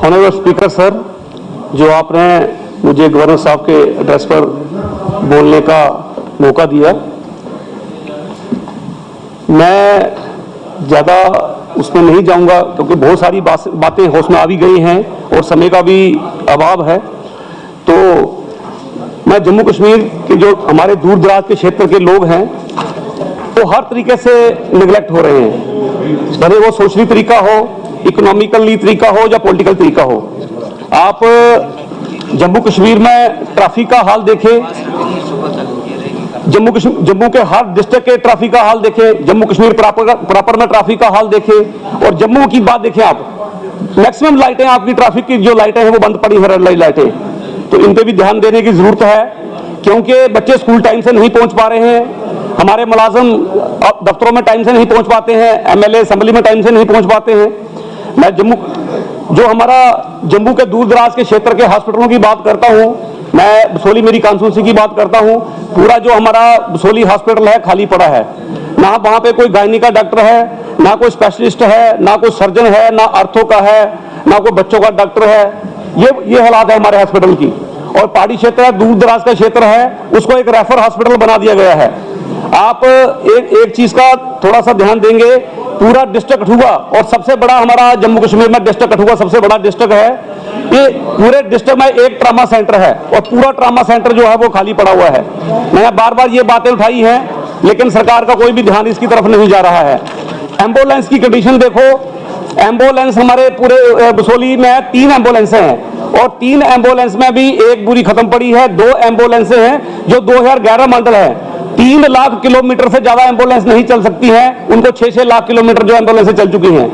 Honourable speaker sir, जो आपने मुझे गवर्नर साहब के एड्रेस पर बोलने का मौका दिया, मैं ज़्यादा उसमें नहीं जाऊंगा क्योंकि बहुत सारी बातें होश में आ भी गई हैं और समय का भी अभाव है। तो मैं जम्मू कश्मीर के जो हमारे दूर दराज के क्षेत्र के लोग हैं वो हर तरीके से निगलेक्ट हो रहे हैं, भले वो सोशली तरीका हो, इकोनॉमिकली तरीका हो या पॉलिटिकल तरीका हो। आप जम्मू कश्मीर में ट्रैफिक का हाल देखें, जम्मू के हर डिस्ट्रिक्ट के ट्रैफिक का हाल देखें, जम्मू कश्मीर प्रॉपर में ट्रैफिक का हाल देखें, और जम्मू की बात देखें आप, मैक्सिमम लाइटें आपकी ट्रैफिक की जो लाइटें हैं वो बंद पड़ी हैं, रेड लाइट लाइटें। तो इन पे भी ध्यान देने की जरूरत है क्योंकि बच्चे स्कूल टाइम से नहीं पहुंच पा रहे हैं, हमारे मुलाजिम दफ्तरों में टाइम से नहीं पहुंच पाते हैं, एमएलए असेंबली में टाइम से नहीं पहुंच पाते हैं। मैं जो हमारा जम्मू के दूर दराज के क्षेत्र के हॉस्पिटलों की बात करता हूं, मैं बसोली मेरी कॉन्स्टिट्यूंसी की बात करता हूं, पूरा जो हमारा बसोली हॉस्पिटल है खाली पड़ा है, ना वहां पे कोई गायनी का डॉक्टर है, ना कोई स्पेशलिस्ट है, ना कोई सर्जन है, ना आर्थो का है, ना कोई बच्चों का डॉक्टर है। ये हालात है हमारे हॉस्पिटल की। और पहाड़ी क्षेत्र है, दूर दराज का क्षेत्र है, उसको एक रेफर हॉस्पिटल बना दिया गया है। आप एक चीज का थोड़ा सा ध्यान देंगे, पूरा डिस्ट्रिक्ट कठुआ, और सबसे बड़ा हमारा जम्मू कश्मीर में डिस्ट्रिक्ट कठुआ सबसे बड़ा डिस्ट्रिक्ट है, ये पूरे डिस्ट्रिक्ट में एक ट्रामा सेंटर है और पूरा ट्रामा सेंटर जो है वो खाली पड़ा हुआ है। मैंने बार बार ये बातें उठाई हैं लेकिन सरकार का कोई भी ध्यान इसकी तरफ नहीं जा रहा है। एम्बुलेंस की कंडीशन देखो, एम्बुलेंस हमारे पूरे बसोली में 3 एम्बुलेंसें हैं और 3 एम्बुलेंस में भी एक बुरी खत्म पड़ी है, 2 एम्बुलेंसें हैं जो 2011 मॉडल है। 3 लाख किलोमीटर से ज्यादा एम्बुलेंस नहीं चल सकती हैं, उनको 6-6 लाख किलोमीटर जो एम्बुलेंसें चल चुकी हैं।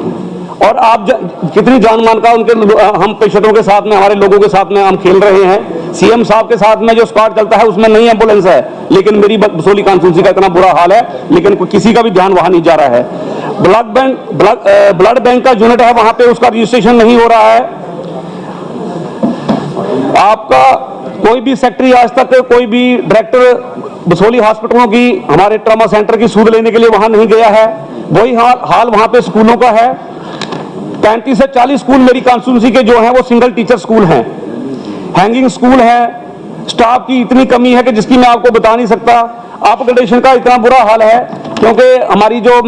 और आप कितनी जान मान का उनके हम पेशेंटों के साथ में, हमारे लोगों के साथ में हम खेल रहे हैं। सीएम साहब के साथ में जो स्क्वाड चलता है उसमें नई एम्बुलेंस है, लेकिन मेरी बसोली कॉन्स्टिट्यूंसी का इतना बुरा हाल है लेकिन किसी का भी ध्यान वहां नहीं जा रहा है। ब्लड बैंक का यूनिट है, वहां पे उसका रजिस्ट्रेशन नहीं हो रहा है। आपका कोई भी सेक्रेटरी आज तक, कोई भी डायरेक्टर बसोली हॉस्पिटलों की, हमारे ट्रॉमा सेंटर की सूद लेने के लिए वहां नहीं गया है। वही हाल वहां पे स्कूलों का है। 35 से 40 स्कूल मेरी कॉन्स्टिट्यूंसी के जो हैं वो सिंगल टीचर स्कूल हैं, हैंगिंग स्कूल है, स्टाफ की इतनी कमी है कि जिसकी मैं आपको बता नहीं सकता। अपग्रेडेशन का इतना बुरा हाल है क्योंकि हमारी जो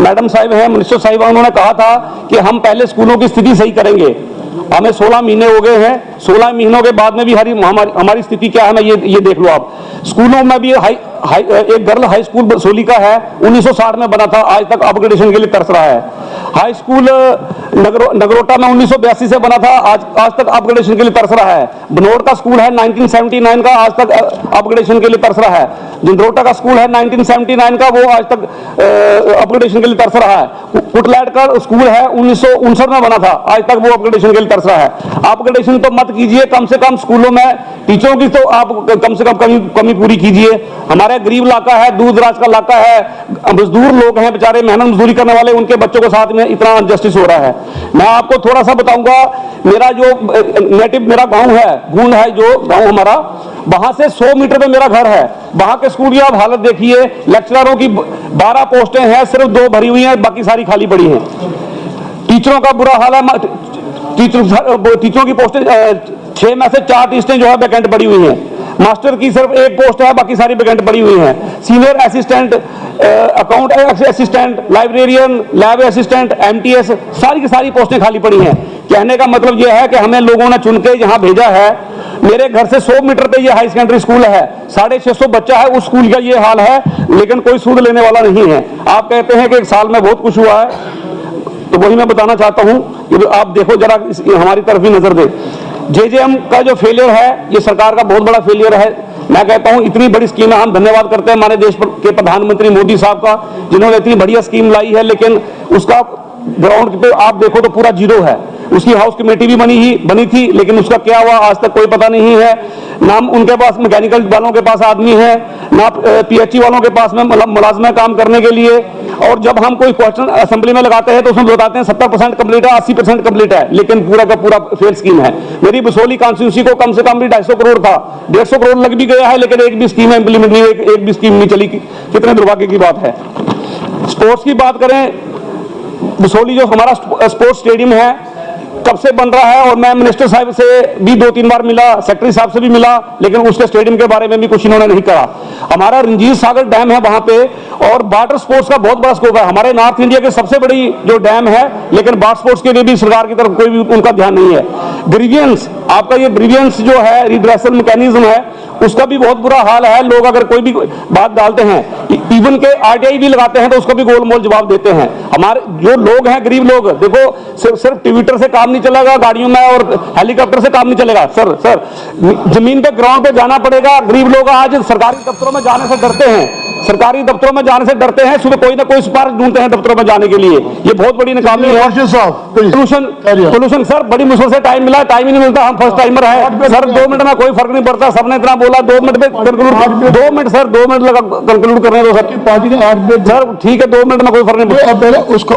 मैडम साहिब हैं, मिनिस्टर साहिबा, उन्होंने कहा था कि हम पहले स्कूलों की स्थिति सही करेंगे। हमें 16 महीने हो गए हैं, 16 महीनों के बाद में भी हमारी स्थिति क्या है, मैं ये देख लो आप। स्कूलों में भी एक गर्ल हाई स्कूल बसोली का है, 1960 में बना था, आज तक अपग्रेडेशन के लिए तरस रहा है। हाई स्कूल नगरोटा में 1982 से बना था, आज तक अपग्रेडेशन के लिए तरस रहा है। बनोड़ का स्कूल है 1979 का, आज तक अपग्रेडेशन के लिए तरस रहा है। जिंद्रोटा का स्कूल है 1979 का, वो आज तक अपग्रेडेशन के लिए तरस रहा है। कुटलैट का स्कूल है 1959 में बना था, आज तक वो अपग्रेडेशन के लिए तरस रहा है। अपग्रेडेशन तो मत कीजिए, कम से कम स्कूलों में टीचरों की तो आप कम से कम कमी पूरी कीजिए। हमारे गरीब इलाका है, दूर दराज का इलाका है, मजदूर लोग हैं बेचारे, मेहनत मजदूरी करने वाले, उनके बच्चों के साथ में इतना अनजस्टिस हो रहा है। मैं आपको थोड़ा सा बताऊंगा, मेरा जो नेटिव मेरा गांव है, गूंद है जो गांव हमारा, वहां से 100 मीटर पे मेरा घर है। वहां के स्कूल की आप हालत देखिए, लेक्चररों की 12 पोस्टें हैं, सिर्फ 2 भरी हुई हैं, बाकी सारी खाली पड़ी हैं। टीचरों का बुरा हाल है, टीचरों की पोस्टें 6 में से 4 टीचरें जो है वैकेंट पड़ी हुई हैं। मास्टर की सिर्फ 1 पोस्ट है, बाकी सारी वैकेंट पड़ी हुई हैं। Senior assistant, account assistant, librarian, lab assistant, MTS, सारी की सारी पोस्टें खाली पड़ी हैं। कहने का मतलब यह है कि हमें लोगों ने चुन के यहाँ भेजा है। मेरे घर से 100 मीटर पे ये हाई सेकेंडरी स्कूल है, 650 बच्चा है, उस स्कूल का ये हाल है, लेकिन कोई सूद लेने वाला नहीं है। आप कहते हैं कि 1 साल में बहुत कुछ हुआ है, तो वही मैं बताना चाहता हूं कि आप देखो जरा हमारी तरफ भी नजर दे। जेजेएम का जो फेलियर है, ये सरकार का बहुत बड़ा फेलियर है। मैं कहता हूं इतनी बड़ी स्कीम है, हम धन्यवाद करते हैं हमारे देश के प्रधानमंत्री मोदी साहब का, जिन्होंने इतनी बढ़िया स्कीम लाई है, लेकिन उसका ग्राउंड पे आप देखो तो पूरा जीरो है। उसकी हाउस कमेटी भी बनी थी, लेकिन उसका क्या हुआ आज तक कोई पता नहीं है। ना उनके पास मैकेनिकल वालों के पास आदमी है, ना पीएचई वालों के पास में मुलाजमे काम करने के लिए। और जब हम कोई क्वेश्चन असेंबली में लगाते हैं तो उसमें बताते हैं 70% कंप्लीट है, 80% कंप्लीट है, लेकिन पूरा का पूरा फेल स्कीम है। मेरी बसोली कॉन्स्टिट्यूंसी को कम से कम भी 250 करोड़ था, 150 करोड़ लग भी गया है, लेकिन एक भी स्कीम इंप्लीमेंट नहीं, एक भी स्कीम नहीं चली। कितने दुर्भाग्य की बात है। स्पोर्ट्स की बात करें, बसोली जो हमारा स्पोर्ट्स स्टेडियम है, कब से बन रहा है और मैं मिनिस्टर साहब से भी 2-3 बार मिला, सेक्रेटरी साहब से भी मिला, लेकिन उसके स्टेडियम के बारे में भी कुछ इन्होंने नहीं करा। हमारा रंजीत सागर डैम है वहां पे, और वाटर स्पोर्ट्स का बहुत बड़ा स्कोप है। हमारे नॉर्थ इंडिया की सबसे बड़ी जो डैम है, लेकिन वाटर स्पोर्ट्स के लिए भी सरकार की तरफ कोई भी उनका ध्यान नहीं है। ग्रीवियंस, आपका ये ग्रीवियंस जो है रिड्रेसल मैकेनिज्म है, उसका भी बहुत बुरा हाल है। लोग अगर कोई भी बात डालते हैं, इवन के आरटीआई भी लगाते हैं, तो उसको भी गोलमोल जवाब देते हैं। हमारे जो लोग हैं, गरीब लोग, देखो सिर्फ ट्विटर से काम नहीं चलेगा, गाड़ियों में और हेलीकॉप्टर से काम नहीं चलेगा। सर जमीन पे, ग्राउंड पे जाना पड़ेगा। गरीब लोग आज सरकारी दफ्तरों में जाने से डरते हैं, सरकारी दफ्तरों में जाने से डरते हैं। सुबह कोई ना कोई सिफारिश ढूंढते हैं दफ्तरों में जाने के लिए। ये बहुत बड़ी नाकामी है। पोल्यूशन सर, बड़ी मुश्किल से टाइम मिला, टाइम ही नहीं मिलता। हम फर्स्ट टाइमर है सर, 2 मिनट में कोई फर्क नहीं पड़ता। सबने इतना बोला, 2 मिनट में कंक्लूड, 2 मिनट सर, 2 मिनट लगा कंक्लूड करने दो सर। पार्टी ने 8 मिनट सर ठीक है, 2 मिनट में कोई फर्क नहीं पड़ता। अब पहले उसको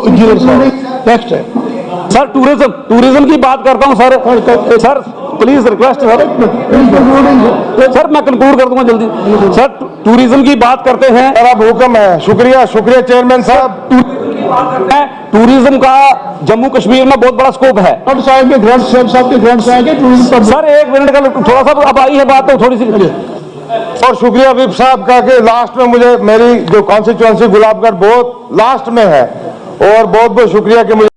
नेक्स्ट है सर टूरिज्म की बात करता हूं सर प्लीज रिक्वेस्ट सर मैं कंक्लूड कर दूंगा जल्दी। सर टूरिज्म की बात करते हैं, अब हुक्म है। शुक्रिया चेयरमैन साहब। टूरिज्म का जम्मू कश्मीर में बहुत बड़ा स्कोप है। साहब के ग्रांट साहब के ग्रांट आएंगे टूरिज्म। सर 1 मिनट का थोड़ा सा अब आई है बात, तो थोड़ी सी। और शुक्रिया विप साहब का कि लास्ट में मुझे, मेरी जो कॉन्स्टिट्यूएंसी गुलाबगढ़ बहुत लास्ट में है, और बहुत बहुत शुक्रिया कि मुझे